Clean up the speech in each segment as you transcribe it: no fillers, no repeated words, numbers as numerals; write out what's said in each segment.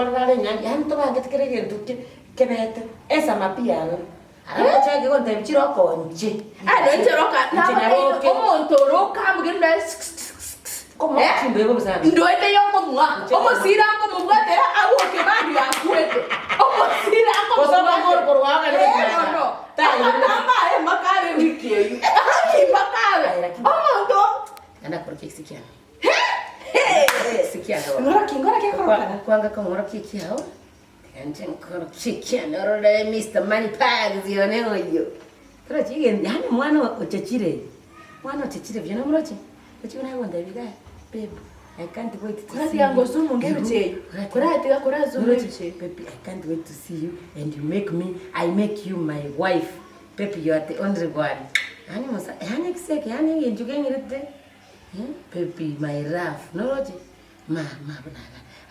korale nyangi hanto bange tikere nduke kebete esa mapiano ara chake konta mchiro konje no njeroka na omonto roka mugenda como kimbe bo sana ndoite yongo mwa omosira ngo mubwatera awoke bandi yakwete omosira ngo kosaba ngoro korwaga no tamba makabe wiki makabe omonto anda sikiana sikiana ngora koroka kwanga ngora kikiao anje ngora sikiana rode Mr. Money Pags yone oyo kora chigen yani mwana ochachire vyana mroche ochuna wanda biga babe I can't wait to see you. Baby, I can't wait to see you and I make you my wife. Baby, you are the only one. Baby, my love. No, Roger. Ma,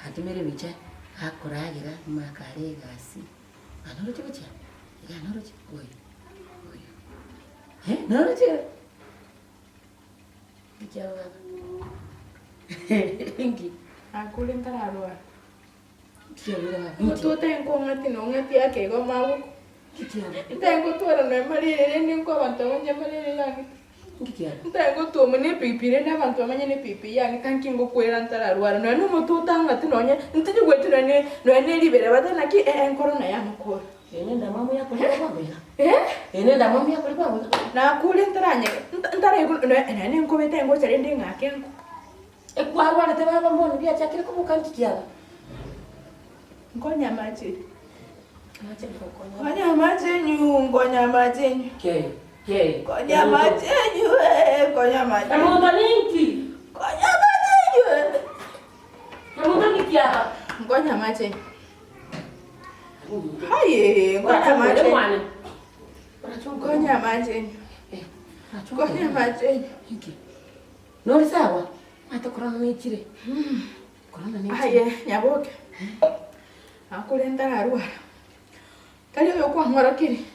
hatumere bicha, hakuragira, makarega si. No, Roger, bicha. Ya, no, Roger. Oy. No, Roger. Bicha baba. Ingi. Akule ntararwa. Kiabira. Mutu tengo ngati no ngati yake go mawu. Tengo tora no marire ni ko abantu banje marire langi. Tengo to mune pipire na abantu bamanye ne pipi yangi kankingo kwera ntararwa. No mutu tanga tinonye ntije gwetu no libere badana ki corona ya mukoro. Nenda mamu yako libabu ya. Nenda mamu yako libabu. Na kule ntaranye. Ntare no ene ngo betengo charende ngakengo. Ekwarwa te baba mbona bya cyakire ko bukantikiyaga. Ngonya maji. Ngonya maji nyu, ngonya maji. Ke. Ngonya maji nyu, ngonya maji. Amonda ninki. Ngonya maji nyu. Amonda nikiyaga. Ngonya maji. Haye, ngonya maji. Ngonya maji. Ngonya maji. Nori sawa. Ata korona nichire. Korona nichire. Haye, nyaboke. Akule ndararwa. Kali yo kwa ngorokiri.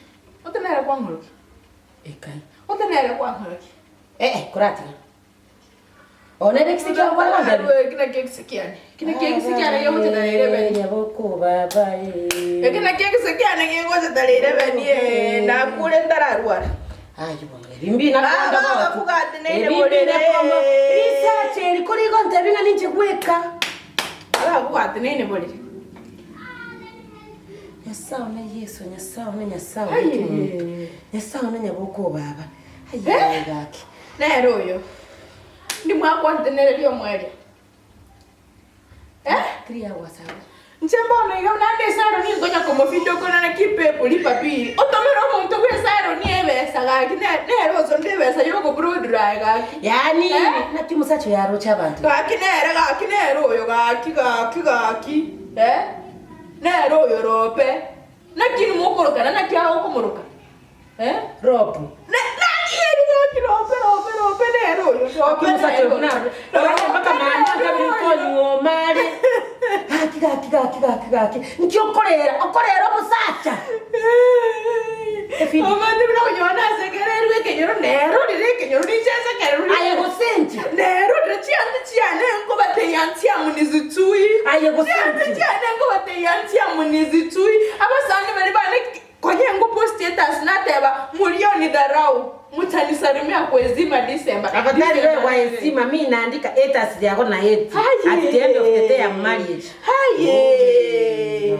Otenera kwa ngoroki. Ekai. Otenera kwa ngoroki. Kurati. Ona nexikia kwa landa. Kina kekisikiane yo mutenera beni. Nyaboko baba Kina kekisikiane yo mutenera beni. Na kule ndararwa. Ayo rimbi na kanda baba kugati nene bolere research eri kuri gonte binga ninje kweka ala kugati nene bolere Nyasawo na Yesu nyasawo na nyaboko baba ayi gaki nero yo ndi mwakwante nere byo mwere 3 hours ago Nchembono yo nande saro ni ngonya como video kona na kipe puli papiri otomero muntu kwe saro ni ebesa gaki nero zo ndebesa yo go broad dry gaki yani na kimusacho yaro chabantu gaki nero yo gaki nero yo rope na kinu mukoroka na kyaho komoroka rope na kiri gaki rope nero yo kimusacho na mpaka mama kabiri ko mari Gaki. Okorera musacha. Omande bino yona sekererwe kenyoro nero direke nyoro nicheza keruri. Aye gosenti. Nero chiane ngo bateyanti amunizitui. Aye gosenti. Chiane ngo bateyanti amunizitui. Abasanga bari bane konye ngo post status nateba milioni darau. Mutanisalimia kwezima December. Afadhali wewe waezima mimi naandika status yako na eti. At the end of the day I'm married. Haye.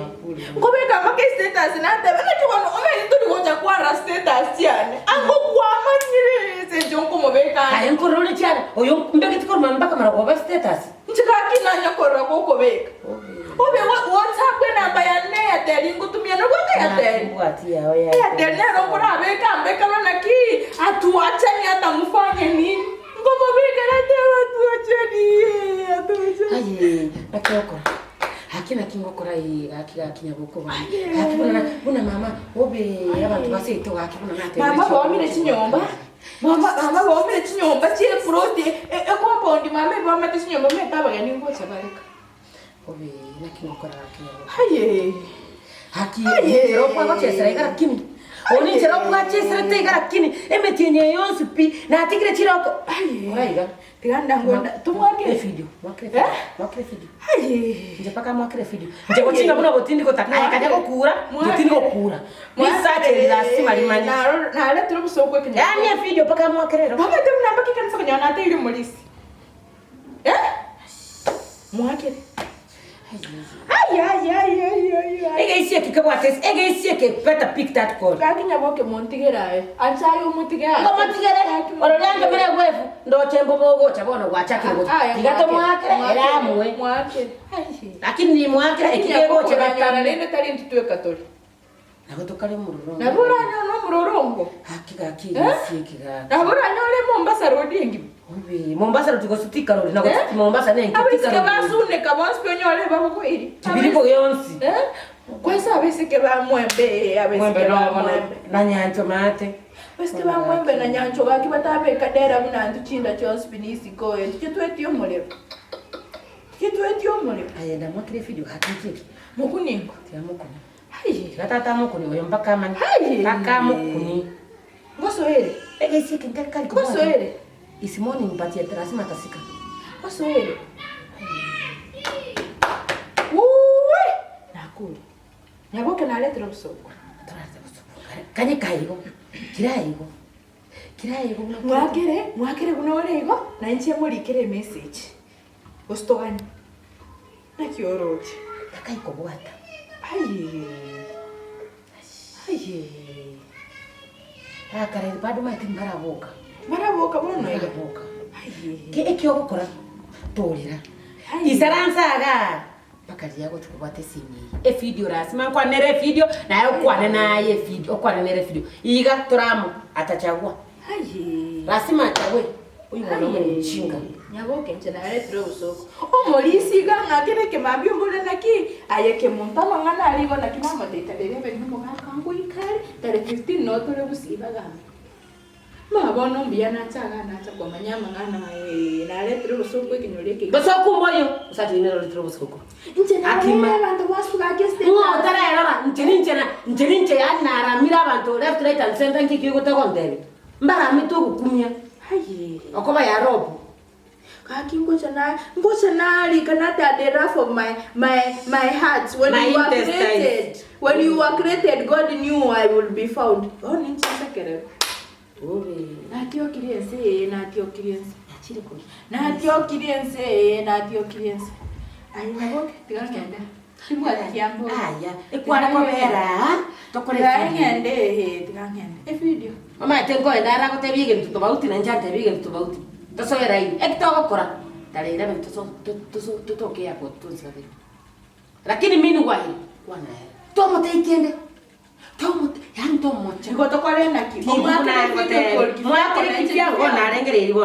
Ngobe kama ke status nateba natukono omeni tuli ngoja kwa status cyane. Ango kwa manyire se jonko mobeka. Haye nkorole cyane. Oyo mbeke tikoma mbaka mara kwa status. Nchikaki na nyakora ko kobeka. Obe WhatsApp namba ya Airtel ngutumia no kwa Airtel. Airtel nero kora beka mbeka na ki atuachani hata mfanye nini? Ngoma beka na tewa tuachani. Aye, nakoko. Hakina kingokora akira kinyaboko bani. Hakuna mama obe abantu basito hakuna nate. Mama bawamire chinyomba. Mama bawamire chinyomba chie frodi. Compound mama bawamire chinyomba metabaga ningo chabareka. Obe nakingokora kinyaboko. Haye. Haki ero kwa chesera igara kimi. Oni chero kwa chesere tega lakini emetinye yonsi pi na atikire chiroko. Uraiga. Tiganda ngonda. Tumwake video. Mwakire video. Nje paka mwakire video. Nje kuchinga buno botindi kotaka akaja kokura. Botindi kokura. Nisache lazima limani. Na ale turu busoko kenya. Yani video paka mwakire ro. Baba temu namba kikanisa kenya na atiri mulisi. Mwakire. Ege isi kikabwates, ege isi ke better pick that call. Kakinya boke montigerae. Anchayo mutigera. Ngo montigera. Orolanga mere wefu ndo chembo bogo chabono gwachake ngo. Tigato mwake era mwe. Mwake. Lakini ni mwake ekigego chebakana nene tali ntutwe katoli. Nagotokale murorongo. Nabura no murorongo. Hakika isi kiga. Nabura nyole Mombasa road yengi. Obi Mombasa tugosutika rodi nagosutika Mombasa nengi tika rodi. Abasune kabaspe nyole babo kwiri. Tibiriko yonsi. Kwesa abeseke ba mwembe, abeseke ba mwembe. Na nyancho mate. Abeseke ba mwembe na nyancho baki batabe kadera buna nduchinda cho spinisi ko. Tukitwetio molero. Tukitwetio molero. Ayenda mwakire video hakiki. Mukuningo. Tia mukuni. Hayi. Gatata mukuni oyo mpaka mani. Mpaka mukuni. Ngoso ere. Ege isi kingakali kwa. Ngoso ere. This morning mpatie terasi matasika. Ngoso ere. Uwe. Nakuli. Nyaboke na letro busoko. Tarate busoko. Kanye kaigo. Kiraigo. Kiraigo. Mwakere buno orego na nchi amurikire message. Ostogani. Na kioroje. Takaiko bwata. Aye. Kare bado mati maraboka. Maraboka bono ega boka. Ke ekyo torira. Isaransaga. Pakali yako tukubate simi. Video rasima kwa nere video na yo kwa naye video. Kwa nere video. Iga turamu atachagua. Rasima atawe. Uyu mwana mchinga. Nyaboke nchana retro usoko. Omolisi ga ngakere ke mabyo mbona naki ayeke montama ngana aligo na kimama data dere be ngo ngakangu ikari tare 15 no tole busiba ga. Mabono mbia na chaga na cha kwa manyama ngana na retro usoko kinyoleke. Basoko moyo usati ni retro usoko. Nchana akima bantu wasu ga geste. Ngo tara era nchini yani na aramira abantu left right and center nkiki ko ndere. Mbara mitu kukumia. Okoba ya robo. Kaki ngocha na ali kana the rough of my heart when my you were created. When you were created, God knew I will be found. Oh, ninchisa kere. Obe. Na tio kiriense. Achire ko. Na tio kiriense. Ai naboke tigakenda. Kimwa kiambo. Aya, ekwara ko bera. Tokore ngende tigakenda. Video. Mama tengo endara ko tebige mtu tobauti na njante tebige mtu tobauti. Toso era hivi. Ekitoka kora. Tale ira mtu toke hapo tunza vile. Lakini mimi ni wahi. Wana. Tomo teikende. Yani tomo cha. Ngotokore na ki. Mwakire kifia ngona arengere ibono.